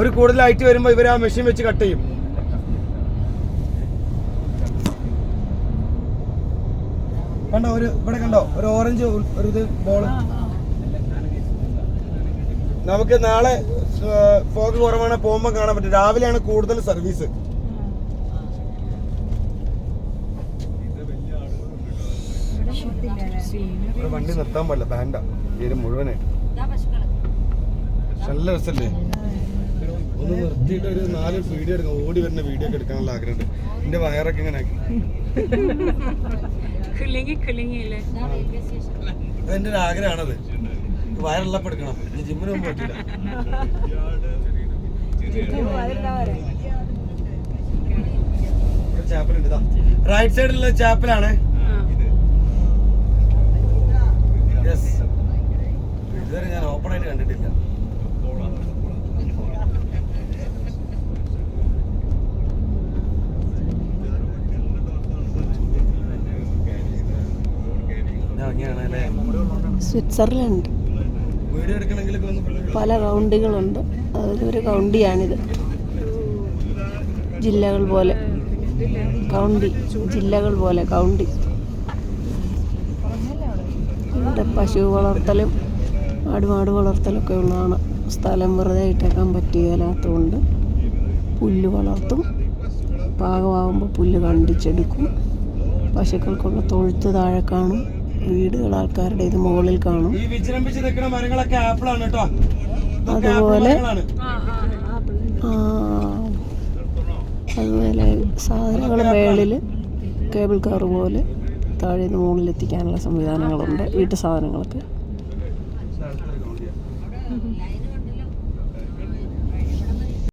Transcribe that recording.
ഒരു കൂടുതൽ ഹൈറ്റ് വരുമ്പോൾ ഇവർ ആ മെഷീൻ വെച്ച് കട്ട് ചെയ്യും. കണ്ടോ ഇവിടെ കണ്ടോ ഒരു ഓറഞ്ച് ഒരു ഇത് ബോള്. നമുക്ക് നാളെ ഫോഗ് കുറവാണ് പോകുമ്പോൾ കാണാൻ പറ്റും. രാവിലെയാണ് കൂടുതൽ സർവീസ്. വണ്ടി നിർത്താൻ പാടില്ല, ബാൻഡാ പേര് മുഴുവനായിട്ട്. നല്ല രസല്ലേ? ഒന്ന് നിർത്തിയിട്ട് ഒരു 4 വീഡിയോ എടുക്കാം, ഓടി വരുന്ന വീഡിയോ ഒക്കെ എടുക്കാനുള്ള ആഗ്രഹമുണ്ട്. എന്റെ വയറൊക്കെ ഇങ്ങനെ ആക്കി. അതെന്റെ ഒരു ആഗ്രഹമാണത്. വയറുള്ളപ്പോ എടുക്കണം. ജിമ്മിന് പോകുമ്പോൾ പറ്റില്ല. ചാപ്പലുണ്ട്, റൈറ്റ് സൈഡിലുള്ള ചാപ്പലാണ്. ഇതുവരെ ഞാൻ ഓപ്പൺ ആയിട്ട് കണ്ടിട്ടില്ല. സ്വിറ്റ്സർലൻഡ് പല കൗണ്ടികളുണ്ട്. അതിലൊരു കൗണ്ടിയാണിത്. ജില്ലകൾ പോലെ കൗണ്ടി, ജില്ലകൾ പോലെ കൗണ്ടി. ഇവിടെ പശു വളർത്തലും ആടുമാട് വളർത്തലൊക്കെ ഉള്ളതാണ്. സ്ഥലം വെറുതെ ഇട്ടേക്കാൻ പറ്റില്ലാത്തതുകൊണ്ട് പുല്ല് വളർത്തും. പാകമാകുമ്പോൾ പുല്ല് കണ്ടിച്ചെടുക്കും. പശുക്കൾക്കുള്ള തൊഴുത്ത് താഴെ കാണും. വീടുകൾ ആൾക്കാരുടെ ഇത് മുകളിൽ കാണും. അതുപോലെ സാധനങ്ങൾ മേളിൽ കേബിൾ കാർ പോലെ താഴെ നിന്ന് മുകളിലെത്തിക്കാനുള്ള സംവിധാനങ്ങളുണ്ട്. വീട്ടു സാധനങ്ങളൊക്കെ